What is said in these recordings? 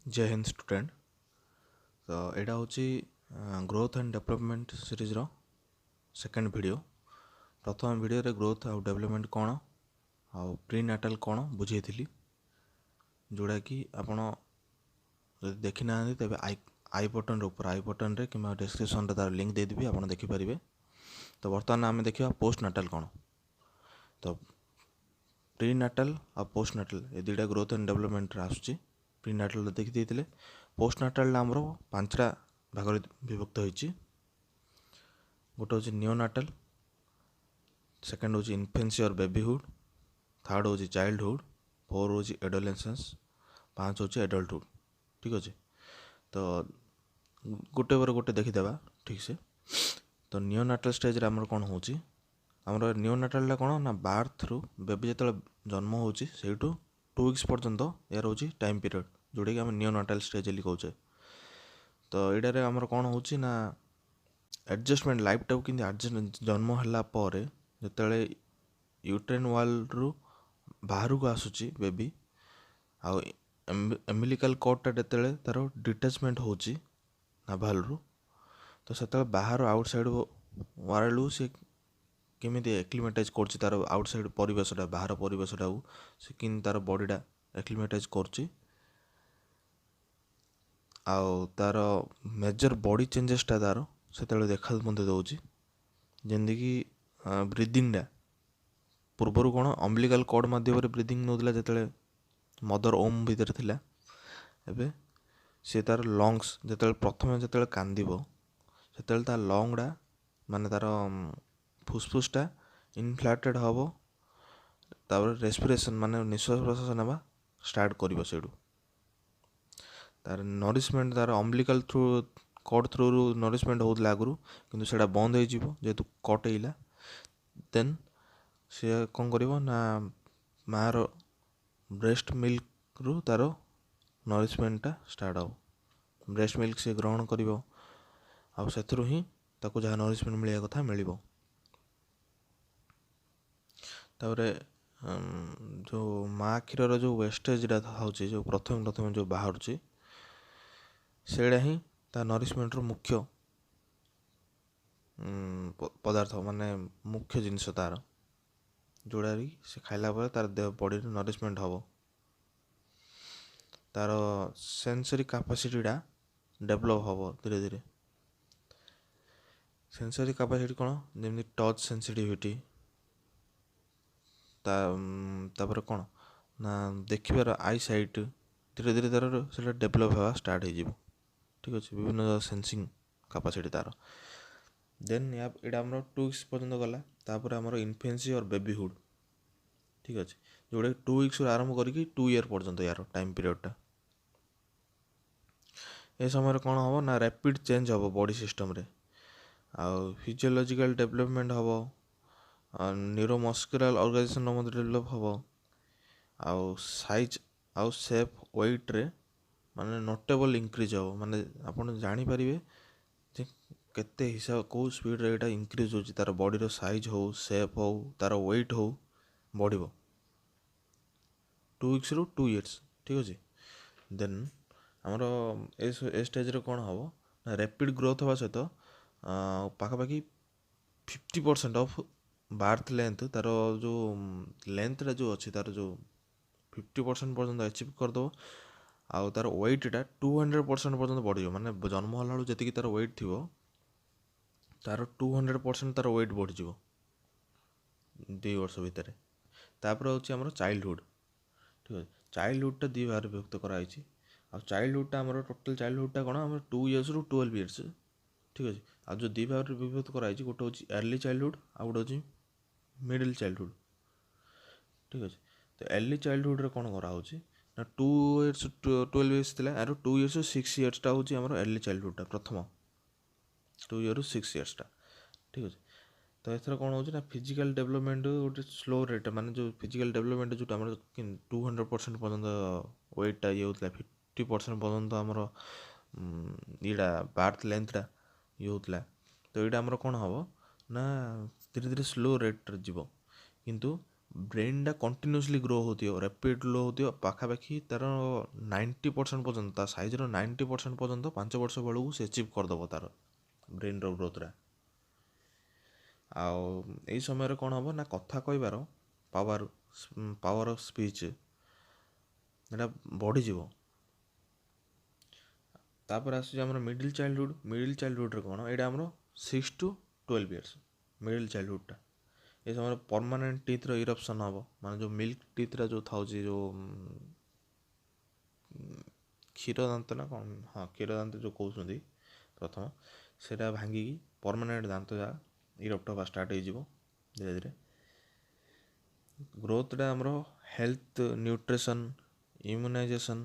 जय हिंद स्टूडेंट। तो यहाँ हूँ ग्रोथ एंड डेवलपमेंट सीरीज रो सेकेंड वीडियो। प्रथम वीडियो रे ग्रोथ आउ डेवलपमेंट कौन आउ प्री नाटाल कौन बुझे जोड़ा कि आपण जब देखी ना तेज आई बटन ऊपर आई बटन रे कि डिस्क्रिप्शन तार लिंक देदेवी आप देखिपारे। तो बर्तमान आम देखा पोस्ट नाटाल कौन। तो प्री नाटाल आ पोस्ट नाटाल ये दुटा ग्रोथ एंड डेवलपमेंट आसूँ। प्री नाटाल देखी पोस्ट नाटाल आमर पांचटा भाग विभक्त होती। गोटे हूँ नियो नाटाल, सेकेंड हूँ इन्फेन्सी और बेबीहुड, थर्ड हूँ चाइल्डहुड, फोर हूँ एडोलेसेंस, पाँच हूँ एडल्टहुड। ठीक अच्छे। तो गोटे पर गोटे देखीदेवा ठीक से। तो नियो नाटाल स्टेज आमर कौन हो नियो नाटाल कौन ना बार्थ रु बेबी जो जन्म होची 2 वीक्स पर्यंत यार हूँ टाइम पीरियड जोटा कि आम नियो नाटाल स्टेज कहचे। तो यहाँ आमर कौन हो एडजस्टमेंट लाइफ टाइम कि एडजस्ट जन्म है जिते यूट्रेन वाल रु बाहर को आसूची बेबी आउ एम्बिलिकल कॉर्डटा जिते तार डिटाचमेंट होची नाभाल रु। तो से बाहर आउटसाइड वर्ल्ड सी केमी एक्लिमेटाइज कर तार आउटसाइड परिवेशटा बाहर परिवेशटा से कि तार बॉडीटा एक्लिमेटाइज कर तार मेजर बॉडी चेंजेसटा तार से देखा दूसरी जमीक ब्रीदिंगटा पूर्वर कौन अम्बिलिकल कॉर्ड मध्यम ब्रीदिंग नौला जो मदर ओम भितर थिला एबे सी तार लंग्स जो प्रथम जो कांदिबो से तार लंगटा माने तार फुसफुसटा इनफ्लेटेड हम तापर रेस्पिरेशन माने निश्वास प्रश्वास ना स्टार्ट कर तार नरिशमेंट तार umbilical through cut through nourishment होता आगु कि बंद हो जेहेतु कट होगा देन सी कौन कर मार ब्रेस्ट मिल्क रु तार नरिशमेंटा स्टार्ट हो। ब्रेस्ट मिल्क सी ग्रहण कर ही ताको जहाँ नरिशमेंट मिलवा कथा मिल। जो माँ क्षीर जो वेस्टेजटा होची जो प्रथम प्रथम जो बाहर सेड़ा ही ता नरिशमेंट मुख्य पदार्थ माने मुख्य जिनस तार जोड़ा से खाइला पर तार देह बॉडी नरिशमेंट हम तार सेंसरी कैपेसिटीटा डेवलप हम धीरे धीरे। सेंसरी कैपेसिटी कौन जमी टच सेंसिटिविटी तापर कौन ना देखिबार आई साइट धीरे धीरे तार से डेवलप हवा स्टार्ट हो। ठीक अच्छे विभिन्न सेंसिंग कैपेसिटी तार देन यहाँ आम 2 वीक्स पर्यंत गला तापर आमर इन्फेन्सी और बेबीहुड। ठीक अच्छे जोड़ा 2 वीक्स आरंभ करके 2 ईयर पर्यंत यार टाइम पीरियडटा ए समय कौन हम ना रैपिड चेंज हम बॉडी सिस्टम रे आउ फिजियोलॉजिकल डेवलपमेंट हम न्यूरोमस्कुलर ऑर्गेनाइजेशन डेवलप हम आउ साइज आउ शेप वेट रे माने नोटेबल इंक्रीज हम माने आपन जानी परिबे जे केते हिसाब को स्पीड रे एटा इंक्रीज होची तार बॉडी रो साइज हो शेप हो तार वेट हो बढ़िबो 2 वीक्स रु 2 इयर्स। ठीक अच्छे देन आमर ए स्टेज रे कौन हम ना रैपिड ग्रोथ हवा सहित पाखापाखि 50% ऑफ बार्थ लेंथ तार जो लेंथटा जो अच्छी तार जो 50% पर्यटन अचिव करदेव आउ तार वेटटा 200% पर्यटन बढ़ माने जन्म हला जी तार वेट थी तार 200% तार वेट बढ़ 2 वर्ष भितर। तापर हूँ चाइल्डहुड। ठीक है चाइल्डहुडटा 2 भाग विभक्त कराई आ चाइल्डहुडटा आम टोटाल चाइल्डहुडटा कौन आम 2 इयर्स रु 12 इयर्स। ठीक अच्छे आ जो 2 भाग विभक्त कराई गोटे हूँ अर्ली चाइल्डहुड आ गोटे हूँ मिडिल चाइल्डहुड। ठीक अच्छे तो अर्ली चाइल्डहुड रे कौन कराऊँ ना 2 इयर्स 12 इयर्स थी यार 2 इयर्स 6 इयर्सटा हूँ आम अर्ली चाइल्डहुडटा प्रथम 2 इयर 6 इयर्सटा। ठीक अच्छे तो एथर कौन हो फिजिकल डेवलपमेंट गोटे स्लो रेट माने जो फिजिकल डेवलपमेंट जो आम 200% पर्यटन वेटटा ये होता 50% पर्यटन आमर यहाँ बार्थ लेंथटा ये होता। तो यहाँ आमर कौन हम ना धीरे धीरे स्लो रेट जीव किंतु ବ୍ରେନ୍ଟା କଣ୍ଟିନ୍ୟୁସଲି ଗ୍ରୋ ହେଉଥିବ, ରେପିଡ଼ ଗ୍ରୋ ହେଉଥିବ, ପାଖାପାଖି ତା'ର 90% ପର୍ଯ୍ୟନ୍ତ, ତା ସାଇଜ୍ର 90% ପର୍ଯ୍ୟନ୍ତ 5 ବର୍ଷ ବେଳକୁ ସେ ଆଚିଭ୍ କରିଦେବ ତା'ର ବ୍ରେନ୍ର ଗ୍ରୋଥଟା। ଆଉ ଏଇ ସମୟରେ କ'ଣ ହେବ ନା କଥା କହିବାର ପାୱାର ଅଫ୍ ସ୍ପିଚ୍ ଏଇଟା ବଢ଼ିଯିବ। ତାପରେ ଆସୁଛି ଆମର ମିଡ଼ିଲ୍ ଚାଇଲ୍ଡହୁଡ଼ରେ କ'ଣ, ଏଇଟା ଆମର 6 to 12 years ମିଡ଼ିଲ୍ ଚାଇଲ୍ଡହୁଡ଼ଟା। ଏ ସମୟରେ ପର୍ମାନେଣ୍ଟ ଟିଥ୍ର ଇରପ୍ସନ୍ ହେବ, ମାନେ ଯେଉଁ ମିଲ୍କ ଟିଥ୍ର ଯେଉଁ ଥାଉଛି, ଯେଉଁ କ୍ଷୀର ଦାନ୍ତ ନା କ'ଣ, ହଁ କ୍ଷୀର ଦାନ୍ତ ଯେଉଁ କହୁଛନ୍ତି ପ୍ରଥମ, ସେଇଟା ଭାଙ୍ଗିକି ପର୍ମାନେଣ୍ଟ ଦାନ୍ତ ଯାକ ଇରପ୍ଟ ହେବା ଷ୍ଟାର୍ଟ ହେଇଯିବ ଧୀରେ ଧୀରେ। ଗ୍ରୋଥଟା ଆମର ହେଲ୍ଥ, ନ୍ୟୁଟ୍ରିସନ୍, ଇମ୍ୟୁନାଇଜେସନ୍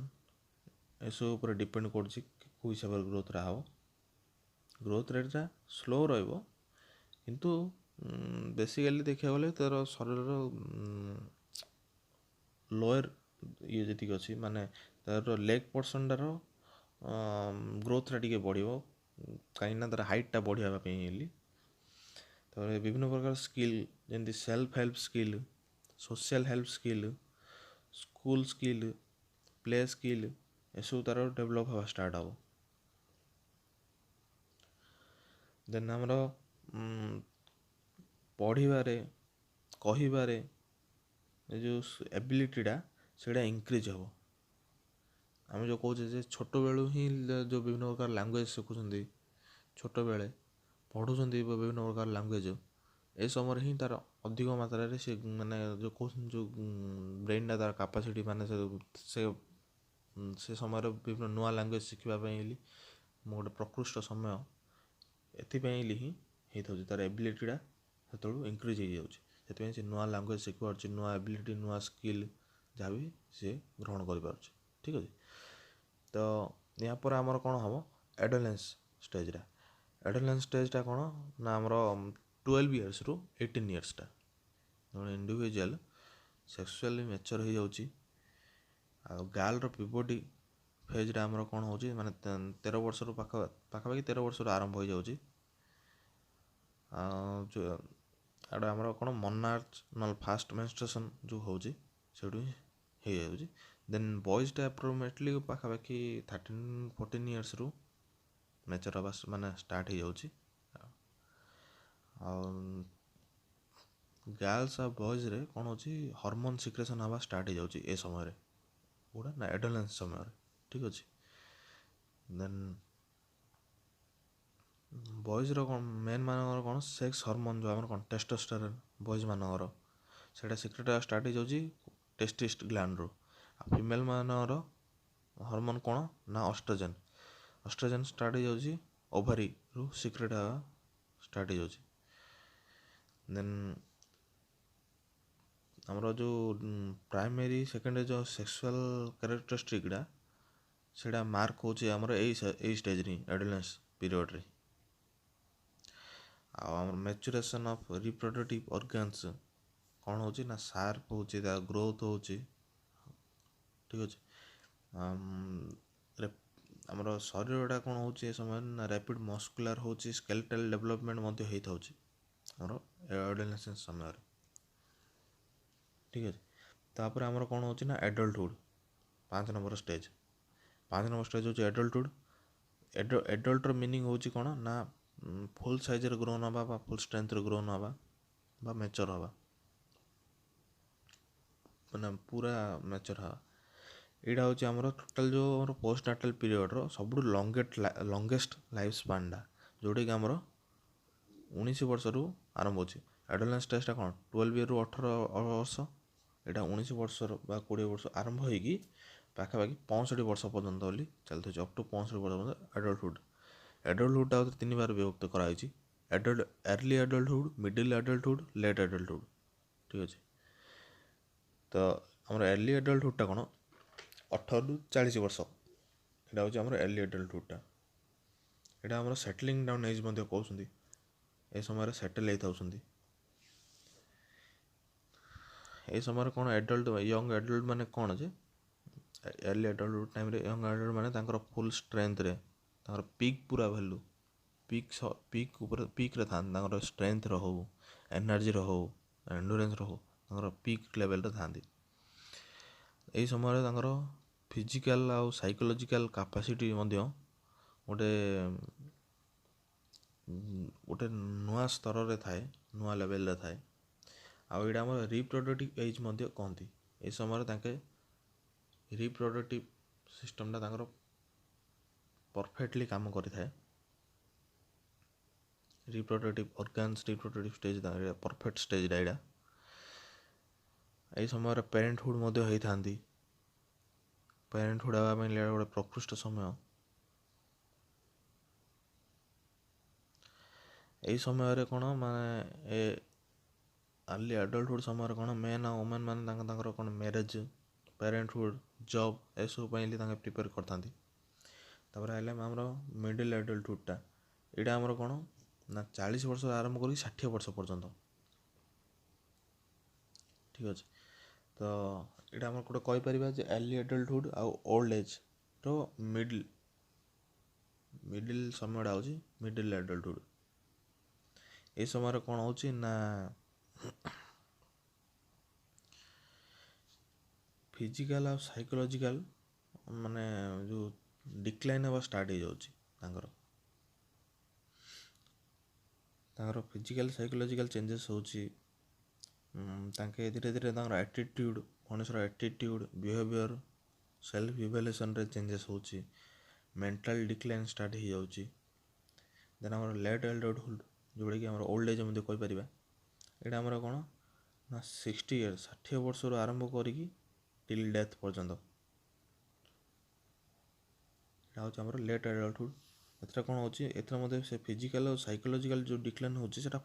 ଏସବୁ ଉପରେ ଡିପେଣ୍ଡ କରୁଛି କେଉଁ ହିସାବରେ ଗ୍ରୋଥଟା ହେବ। ଗ୍ରୋଥ୍ ରେଟ୍ଟା ସ୍ଲୋ ରହିବ, କିନ୍ତୁ ବେସିକାଲି ଦେଖିବାକୁ ଗଲେ ତା'ର ଶରୀରର ଲୋୟର ଇଏ ଯେତିକି ଅଛି, ମାନେ ତା'ର ଲେଗ୍ ପର୍ସନଟାର ଗ୍ରୋଥଟା ଟିକେ ବଢ଼ିବ, କାହିଁକିନା ତା'ର ହାଇଟ୍ଟା ବଢ଼ିବା ପାଇଁ ହେଲି। ତାପରେ ବିଭିନ୍ନ ପ୍ରକାର ସ୍କିଲ୍, ଯେମିତି self help skill, social help skill, school skill, play skill, ଏସବୁ ତା'ର ଡେଭଲପ୍ ହେବା ଷ୍ଟାର୍ଟ ହେବ। ଦେନ୍ ଆମର ପଢ଼ିବାରେ, କହିବାରେ ଏ ଯେଉଁ ଏବିଲିଟିଟା ସେଇଟା ଇନକ୍ରିଜ୍ ହେବ। ଆମେ ଯେଉଁ କହୁଛେ ଯେ ଛୋଟବେଳୁ ହିଁ ଯେଉଁ ବିଭିନ୍ନ ପ୍ରକାର ଲାଙ୍ଗୁଏଜ୍ ଶିଖୁଛନ୍ତି, ଛୋଟବେଳେ ପଢ଼ୁଛନ୍ତି ବିଭିନ୍ନ ପ୍ରକାର ଲାଙ୍ଗୁଏଜ୍, ଏ ସମୟରେ ହିଁ ତା'ର ଅଧିକ ମାତ୍ରାରେ ସେ ମାନେ ଯେଉଁ କହୁଛନ୍ତି ଯେଉଁ ବ୍ରେନ୍ଟା ତା'ର କାପାସିଟି, ମାନେ ସେ ସମୟରେ ବିଭିନ୍ନ ନୂଆ ଲାଙ୍ଗୁଏଜ୍ ଶିଖିବା ପାଇଁ ହେଲି ଗୋଟେ ପ୍ରକୃଷ୍ଟ ସମୟ ଏଥିପାଇଁ ହିଁ ହେଇଥାଉଛି, ତା'ର ଏବିଲିଟିଟା ସେତେବେଳୁ ଇନକ୍ରିଜ୍ ହେଇଯାଉଛି। ସେଥିପାଇଁ ସେ ନୂଆ ଲାଙ୍ଗୁଏଜ୍ ଶିଖିପାରୁଛି, ନୂଆ ଏବିଲିଟି, ନୂଆ ସ୍କିଲ୍ ଯାହା ବି ସେ ଗ୍ରହଣ କରିପାରୁଛି। ଠିକ୍ ଅଛି। ତ ଏହା ପରେ ଆମର କ'ଣ ହେବ, ଆଡୋଲେନ୍ସ ଷ୍ଟେଜ୍ଟା କ'ଣ ନା ଆମର 12 yearsରୁ 18 yearsଟା ଜଣେ ଇଣ୍ଡିଭିଜୁଆଲ୍ ସେକ୍ସୁଆଲି ମ୍ୟାଚର୍ ହେଇଯାଉଛି। ଆଉ ଗାର୍ଲର ପିବର୍ଟି ଫେଜ୍ଟା ଆମର କ'ଣ ହେଉଛି, ମାନେ 13 ବର୍ଷରୁ ପାଖାପାଖି 13 ବର୍ଷରୁ ଆରମ୍ଭ ହେଇଯାଉଛି। ଏଇଟା ଆମର କ'ଣ ମନାର୍ଚ ନହେଲେ ଫାଷ୍ଟ ମେନ୍ଷ୍ଟ୍ରୁଏସନ୍ ଯେଉଁ ହେଉଛି ସେଇଠୁ ହିଁ ହେଇଯାଉଛି। ଦେନ୍ ବଏଜ୍ଟା ଆପ୍ରୋକ୍ସିମେଟଲି ପାଖାପାଖି 13-14 yearsରୁ ମ୍ୟାଚର୍ ହେବା ମାନେ ଷ୍ଟାର୍ଟ ହେଇଯାଉଛି। ଆଉ ଗାର୍ଲସ ଆଉ ବଏଜ୍ରେ କ'ଣ ହେଉଛି, ହରମୋନ୍ ସିକ୍ରେସନ୍ ହେବା ଷ୍ଟାର୍ଟ ହେଇଯାଉଛି ଏ ସମୟରେ, ଗୁଡ଼ା ନା ଆଡୋଲେନ୍ସ ସମୟରେ। ଠିକ୍ ଅଛି। ଦେନ୍ ବଏଜ୍ର କ'ଣ ମେନ୍ ମାନଙ୍କର କ'ଣ ସେକ୍ସ ହରମୋନ୍ ଯେଉଁ ଆମର କ'ଣ ଟେଷ୍ଟୋଷ୍ଟେରୋନ୍ ବଏଜ୍ ମାନଙ୍କର, ସେଇଟା ସିକ୍ରେଟ୍ ହେବା ଷ୍ଟାର୍ଟ ହେଇଯାଉଛି ଟେଷ୍ଟିସ୍ ଗ୍ଲାଣ୍ଡରୁ। ଆଉ ଫିମେଲ୍ ମାନଙ୍କର ହରମୋନ୍ କ'ଣ ନା ଅଷ୍ଟ୍ରୋଜେନ୍ ଷ୍ଟାର୍ଟ ହେଇଯାଉଛି ଓଭାରିରୁ ସିକ୍ରେଟ୍ ହେବା ଷ୍ଟାର୍ଟ ହେଇଯାଉଛି। ଦେନ୍ ଆମର ଯେଉଁ ପ୍ରାଇମେରୀ ସେକେଣ୍ଡାରୀ ଯେଉଁ ସେକ୍ସୁଆଲ୍ କ୍ୟାରେକ୍ଟରିଷ୍ଟିକ୍ଟା ସେଇଟା ମାର୍କ ହେଉଛି ଆମର ଏଇ ଷ୍ଟେଜ୍ରେ ଆଡୋଲେନ୍ସ ପିରିୟଡ଼ରେ। ଆଉ ଆମର ମ୍ୟାଚୁରେସନ୍ ଅଫ୍ ରିପ୍ରଡକ୍ଟିଭ୍ ଅର୍ଗାନ୍ସ କ'ଣ ହେଉଛି ନା ସାର୍ପ ହେଉଛି, ତା ଗ୍ରୋଥ୍ ହେଉଛି। ଠିକ୍ ଅଛି। ଆମର ଶରୀରଟା କ'ଣ ହେଉଛି ଏ ସମୟରେ ନା ର୍ୟାପିଡ୍ ମସ୍କୁଲାର ହେଉଛି, ସ୍କେଲେଟାଲ୍ ଡେଭଲପମେଣ୍ଟ ମଧ୍ୟ ହେଇଥାଉଛି ଆମର ଆଡୋଲେସେନ୍ସ ସମୟରେ। ଠିକ୍ ଅଛି। ତାପରେ ଆମର କ'ଣ ହେଉଛି ନା ଆଡଲ୍ଟହୁଡ୍, 5 ନମ୍ବର ଷ୍ଟେଜ୍ ହେଉଛି ଆଡଲ୍ଟହୁଡ୍। ଆଡଲ୍ଟର ମିନିଂ ହେଉଛି କ'ଣ ନା ଫୁଲ୍ ସାଇଜ୍ରେ ଗ୍ରୋନ୍ ହେବା ବା ଫୁଲ୍ ଷ୍ଟ୍ରେନ୍ଥରେ ଗ୍ରୋନ୍ ହେବା ବା ମ୍ୟାଚର୍ ହେବା, ମାନେ ପୁରା ମ୍ୟାଚର୍ ହେବା। ଏଇଟା ହେଉଛି ଆମର ଟୋଟାଲ୍ ଯେଉଁ ଆମର ପୋଷ୍ଟ ନାଟାଲ୍ ପିରିୟଡ଼ର ସବୁଠୁ ଲଙ୍ଗେଷ୍ଟ ଲାଇଫ୍ ସ୍ପାନ୍ଟା, ଯେଉଁଟାକି ଆମର 19 ବର୍ଷରୁ ଆରମ୍ଭ ହେଉଛି। ଆଡୋଲେନ୍ସ ଷ୍ଟେଜ୍ଟା କ'ଣ 12 yearରୁ 18 ବର୍ଷ, ଏଇଟା 19 ବର୍ଷର ବା 20 ବର୍ଷ ଆରମ୍ଭ ହେଇକି ପାଖାପାଖି 65 ବର୍ଷ ପର୍ଯ୍ୟନ୍ତ ବୋଲି ଚାଲିଥାଉଛି, ଅପ୍ ଟୁ 65 ବର୍ଷ ପର୍ଯ୍ୟନ୍ତ ଆଡଲ୍ଟହୁଡ୍ଟା ଆଉ 3 ଭାଗରେ ବିଭକ୍ତ କରାଯାଇଛି। Early adulthood, middle adulthood, late adulthood. ଠିକ୍ ଅଛି। ତ ଆମର ଏର୍ଲି ଆଡଲ୍ଟହୁଡ୍ଟା କ'ଣ 18ରୁ 40 ବର୍ଷ, ଏଇଟା ହେଉଛି ଆମର ଏର୍ଲି ଆଡଲ୍ଟହୁଡ୍ଟା। ଏଇଟା ଆମର ସେଟଲିଂ ଡାଉନ୍ ଏଜ୍ ମଧ୍ୟ କହୁଛନ୍ତି, ଏ ସମୟରେ ସେଟଲ୍ ହେଇଥାଉଛନ୍ତି। ଏ ସମୟରେ କ'ଣ ୟଙ୍ଗ ଆଡଲ୍ଟ ମାନେ କ'ଣ ଯେ ଏର୍ଲି ଆଡଲ୍ଟହୁଡ୍ ଟାଇମ୍ରେ ୟଙ୍ଗ ଆଡଲ୍ଟ ମାନେ ତାଙ୍କର ଫୁଲ୍ ଷ୍ଟ୍ରେନ୍ଥରେ ତାଙ୍କର ପିକ୍ ପୁରା ଭ୍ୟାଲୁ ପିକ୍ରେ ଥାଆନ୍ତି, ତାଙ୍କର ଷ୍ଟ୍ରେନ୍ଥର ହଉ, ଏନର୍ଜିର ହଉ, ଏଣ୍ଡୁରାନ୍ସର ହଉ, ପିକ୍ ଲେଭେଲରେ ଥାନ୍ତି। ଏହି ସମୟରେ ତାଙ୍କର ଫିଜିକାଲ ଆଉ ସାଇକୋଲୋଜିକାଲ କାପାସିଟି ମଧ୍ୟ ଗୋଟେ ନୂଆ ସ୍ତରରେ ଥାଏ, ନୂଆ ଲେଭେଲରେ ଥାଏ। ଆଉ ଏଇଟା ଆମର ରିପ୍ରଡକ୍ଟିଭ୍ ଏଜ୍ ମଧ୍ୟ କହନ୍ତି। ଏହି ସମୟରେ ତାଙ୍କେ ରିପ୍ରଡକ୍ଟିଭ୍ ସିଷ୍ଟମଟା ତାଙ୍କର ପରଫେକ୍ଟଲି କାମ କରିଥାଏ। Reproductive organs, reproductive stage perfect ଷ୍ଟେଜ୍ଟା ଏଇଟା। ଏହି ସମୟରେ ପ୍ୟାରେଣ୍ଟହୁଡ୍ ମଧ୍ୟ ହେଇଥାନ୍ତି। ପ୍ୟାରେଣ୍ଟହୁଡ୍ ହେବା ପାଇଁ ଏଇଟା ଗୋଟେ ପ୍ରକୃଷ୍ଟ ସମୟ। ଏହି ସମୟରେ କ'ଣ ମାନେ ଆର୍ଲି ଆଡଲ୍ଟହୁଡ୍ ସମୟରେ କ'ଣ ମେନ୍ ଆଉ ଓମେନ୍ ମାନେ ତାଙ୍କର କ'ଣ ମ୍ୟାରେଜ୍, ପ୍ୟାରେଣ୍ଟହୁଡ୍, ଜବ୍ ଏସବୁ ପାଇଁ ତାଙ୍କେ ପ୍ରିପେୟାର କରିଥାନ୍ତି। ତାପରେ ହେଲେ ଆମର ମିଡିଲ୍ ଆଡଲ୍ଟହୁଡ୍ଟା, ଏଇଟା ଆମର କ'ଣ ନା 40 ବର୍ଷ ଆରମ୍ଭ କରି 60 ବର୍ଷ ପର୍ଯ୍ୟନ୍ତ। ଠିକ୍ ଅଛି। ତ ଏଇଟା ଆମର ଗୋଟେ କହିପାରିବା ଯେ ଆର୍ଲି ଆଡଲ୍ଟହୁଡ୍ ଆଉ ଓଲ୍ଡ ଏଜ୍ର ମିଡିଲ୍ ସମୟଟା ହେଉଛି ମିଡିଲ୍ ଆଡଲ୍ଟହୁଡ୍। এই ସମୟରେ କ'ଣ ହେଉଛି ନା ଫିଜିକାଲ ଆଉ ସାଇକୋଲୋଜିକାଲ ମାନେ ଯେଉଁ ଡିକ୍ଲାଇନ୍ ହେବା ଷ୍ଟାର୍ଟ ହେଇଯାଉଛି ତାଙ୍କର ଫିଜିକାଲ ସାଇକୋଲୋଜିକାଲ ଚେଞ୍ଜେସ୍ ହେଉଛି। ତାଙ୍କେ ଧୀରେ ଧୀରେ ତାଙ୍କର ଆଟିଟ୍ୟୁଡ଼, ମଣିଷର ଆଟିଟ୍ୟୁଡ଼, ବିହେଭିଅର, ସେଲ୍ଫ ଇଭାଲୁଏସନରେ ଚେଞ୍ଜେସ୍ ହେଉଛି। ମେଣ୍ଟାଲ ଡିକ୍ଲାଇନ୍ ଷ୍ଟାର୍ଟ ହେଇଯାଉଛି। ଦେନ୍ ଆମର ଲେଟ୍ ଆଡଲ୍ଟହୁଡ୍, ଯେଉଁଟାକି ଆମର ଓଲ୍ଡ ଏଜ୍ ମଧ୍ୟ କହିପାରିବା। ଏଇଟା ଆମର କ'ଣ ନା 60 ଇୟର୍ସ, 60 ବର୍ଷରୁ ଆରମ୍ଭ କରିକି ଟିଲ୍ ଡେଥ୍ ପର୍ଯ୍ୟନ୍ତ। ଏଇଟା ହେଉଛି ଆମର ଲେଟ୍ ଆଡଲ୍ଟହୁଡ୍। ଏଥିରେ କ'ଣ ହେଉଛି, ଏଥିରେ ମଧ୍ୟ ସେ ଫିଜିକାଲ ଆଉ ସାଇକୋଲୋଜିକାଲ ଯେଉଁ ଡିକ୍ଲାଇନ୍ ହେଉଛି ସେଇଟା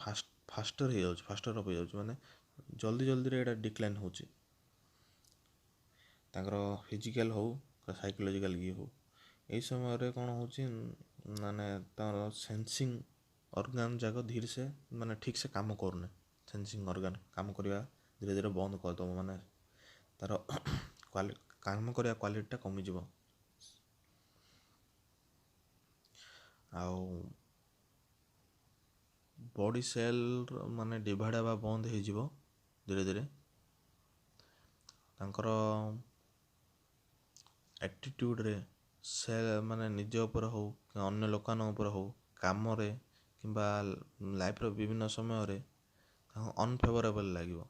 ଫାଷ୍ଟର ହେଇଯାଉଛି, ଫାଷ୍ଟର ଅଫ୍ ହେଇଯାଉଛି, ମାନେ ଜଲ୍ଦିରେ ଏଇଟା ଡିକ୍ଲାଇନ୍ ହେଉଛି। ତାଙ୍କର ଫିଜିକାଲ ହଉ ସାଇକୋଲୋଜିକାଲ ହଉ। ଏହି ସମୟରେ କ'ଣ ହେଉଛି ମାନେ ତାଙ୍କର ସେନ୍ସିଂ ଅର୍ଗାନ ଯାକ ଧୀରେସେ ମାନେ ଠିକ୍ସେ କାମ କରୁନି। ସେନ୍ସିଂ ଅର୍ଗାନ କାମ କରିବା ଧୀରେ ଧୀରେ ବନ୍ଦ କରିଦେବ, ମାନେ ତାର କାମ କରିବା କ୍ୱାଲିଟିଟା କମିଯିବ। ଆଉ ବଡି ସେଲ୍ ମାନେ ଡିଭାଇଡ୍ ହେବା ବନ୍ଦ ହେଇଯିବ ଧୀରେ ଧୀରେ। ତାଙ୍କର ଆଟିଟ୍ୟୁଡ଼ରେ ମାନେ ନିଜ ଉପରେ ହଉ, ଅନ୍ୟ ଲୋକମାନଙ୍କ ଉପରେ ହଉ, କାମରେ କିମ୍ବା ଲାଇଫ୍ର ବିଭିନ୍ନ ସମୟରେ ତାଙ୍କୁ ଅନଫେଭରେବଲ୍ ଲାଗିବ।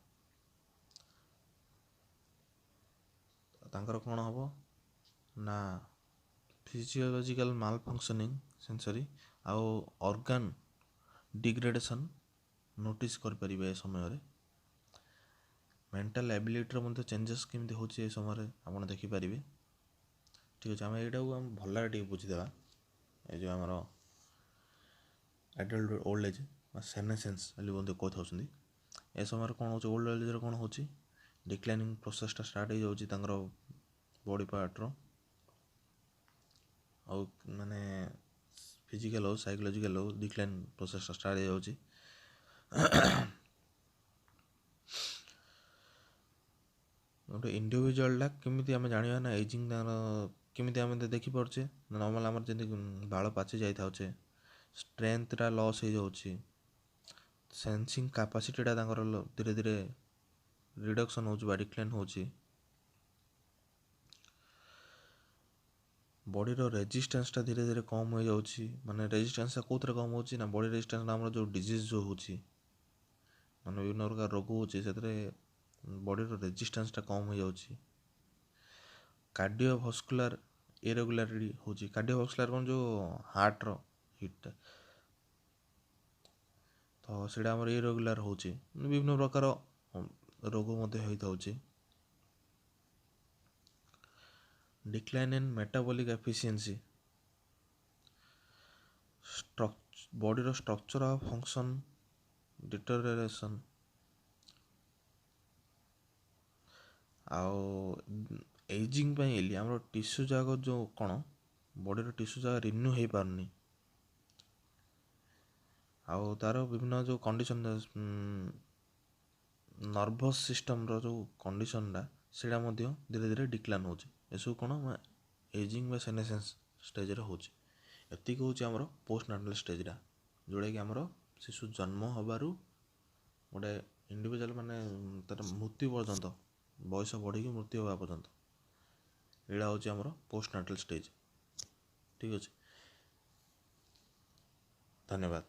ତାଙ୍କର କ'ଣ ହେବ ନା ଫିଜିଓଲୋଜିକାଲ ମାଲ୍ ଫଙ୍କସନିଂ, ସେନ୍ସରି ଆଉ ଅର୍ଗାନ ଡିଗ୍ରେଡେସନ୍ ନୋଟିସ୍ କରିପାରିବେ ଏ ସମୟରେ। ମେଣ୍ଟାଲ ଆବିଲିଟିର ମଧ୍ୟ ଚେଞ୍ଜେସ୍ କେମିତି ହେଉଛି ଏ ସମୟରେ ଆପଣ ଦେଖିପାରିବେ। ଠିକ୍ ଅଛି, ଆମେ ଏଇଟାକୁ ଆମେ ଭଲରେ ଟିକେ ବୁଝିଦେବା। ଏ ଯେଉଁ ଆମର ଆଡଲ୍ଟ ଓଲ୍ଡ ଏଜ୍ ବା ସେନେସେନ୍ସ ବୋଲି ମଧ୍ୟ କହିଥାଉଛନ୍ତି। ଏ ସମୟରେ କ'ଣ ହେଉଛି, ଓଲ୍ଡ ଏଜ୍ରେ କ'ଣ ହେଉଛି, ଡିକ୍ଲାଇନିଂ ପ୍ରୋସେସ୍ଟା ଷ୍ଟାର୍ଟ ହେଇଯାଉଛି ତାଙ୍କର ବଡ଼ି ପାର୍ଟର। ଆଉ ମାନେ ଫିଜିକାଲ ହଉ ସାଇକୋଲୋଜିକାଲ ହଉ ଡିକ୍ଲାଇନ୍ ପ୍ରୋସେସ୍ଟା ଷ୍ଟାର୍ଟ ହେଇଯାଉଛି। ଗୋଟେ ଇଣ୍ଡିଭିଜୁଆଲଟା କେମିତି ଆମେ ଜାଣିବା ନା ଏଜିଂ ତାଙ୍କର କେମିତି ଆମେ ଦେଖିପାରୁଛେ। ନର୍ମାଲ ଆମର ଯେମିତି ବାଳ ପାଚି ଯାଇଥାଉଛେ, ଷ୍ଟ୍ରେଂଥଟା ଲସ୍ ହେଇଯାଉଛି, ସେନ୍ସିଂ କାପାସିଟିଟା ତାଙ୍କର ଧୀରେ ଧୀରେ ରିଡକ୍ସନ୍ ହେଉଛି ବା ଡିକ୍ଲାଇନ୍ ହେଉଛି। ବଡ଼ିର ରେଜିଷ୍ଟାନ୍ସଟା ଧୀରେ ଧୀରେ କମ୍ ହେଇଯାଉଛି। ମାନେ ରେଜିଷ୍ଟାନ୍ସଟା କେଉଁଥିରେ କମ୍ ହେଉଛି ନା ବଡ଼ି ରେଜିଷ୍ଟାନ୍ସଟା ଆମର ଯେଉଁ ଡିଜିଜ୍ ଯେଉଁ ହେଉଛି, ମାନେ ବିଭିନ୍ନ ପ୍ରକାର ରୋଗ ହେଉଛି, ସେଥିରେ ବଡ଼ିର ରେଜିଷ୍ଟାନ୍ସଟା କମ୍ ହେଇଯାଉଛି। କାର୍ଡ଼ିଓଭାସ୍କୁଲାର ଇରେଗୁଲାରିଟି ହେଉଛି। କାର୍ଡ଼ିଓଭାସ୍କୁଲାର କ'ଣ ଯେଉଁ ହାର୍ଟର ହିଟ୍ଟା, ତ ସେଇଟା ଆମର ଇରେଗୁଲାର ହେଉଛି। ବିଭିନ୍ନ ପ୍ରକାର ରୋଗ ମଧ୍ୟ ହେଇଥାଉଛି। ଡିକ୍ଲାଇନ୍ ଇନ୍ ମେଟାବଲିକ୍ ଏଫିସିଏନ୍ସି, ବଡ଼ିର ଷ୍ଟ୍ରକ୍ଚର ଆଉ ଫଙ୍କସନ୍ ଡିଟୋରିଏରେସନ୍। ଆଉ ଏଜିଂ ପାଇଁ ଏଲି ଆମର ଟିସ୍ୟୁ ଯାକ ଯେଉଁ କ'ଣ ବଡ଼ିର ଟିସ୍ୟୁ ଯାକ ରିନ୍ୟୁ ହେଇପାରୁନି। ଆଉ ତା'ର ବିଭିନ୍ନ ଯେଉଁ କଣ୍ଡିସନ୍, ନର୍ଭସ୍ ସିଷ୍ଟମ୍ର ଯେଉଁ କଣ୍ଡିସନ୍ଟା ସେଇଟା ମଧ୍ୟ ଧୀରେ ଧୀରେ ଡିକ୍ଲାଇନ୍ ହେଉଛି। ଏସବୁ କ'ଣ ଏଜିଂ ବା ସେନେସେନ୍ସ ଷ୍ଟେଜ୍ରେ ହେଉଛି। ଏତିକି ହେଉଛି ଆମର ପୋଷ୍ଟ ନାଟାଲ୍ ଷ୍ଟେଜ୍ଟା, ଯେଉଁଟାକି ଆମର ଶିଶୁ ଜନ୍ମ ହେବାରୁ ଗୋଟେ ଇଣ୍ଡିଭିଜୁଆଲ୍ ମାନେ ତାର ମୃତ୍ୟୁ ପର୍ଯ୍ୟନ୍ତ, ବୟସ ବଢ଼ିକି ମୃତ୍ୟୁ ହେବା ପର୍ଯ୍ୟନ୍ତ, ଏଇଟା ହେଉଛି ଆମର ପୋଷ୍ଟ ନାଟାଲ ଷ୍ଟେଜ୍। ଠିକ୍ ଅଛି, ଧନ୍ୟବାଦ।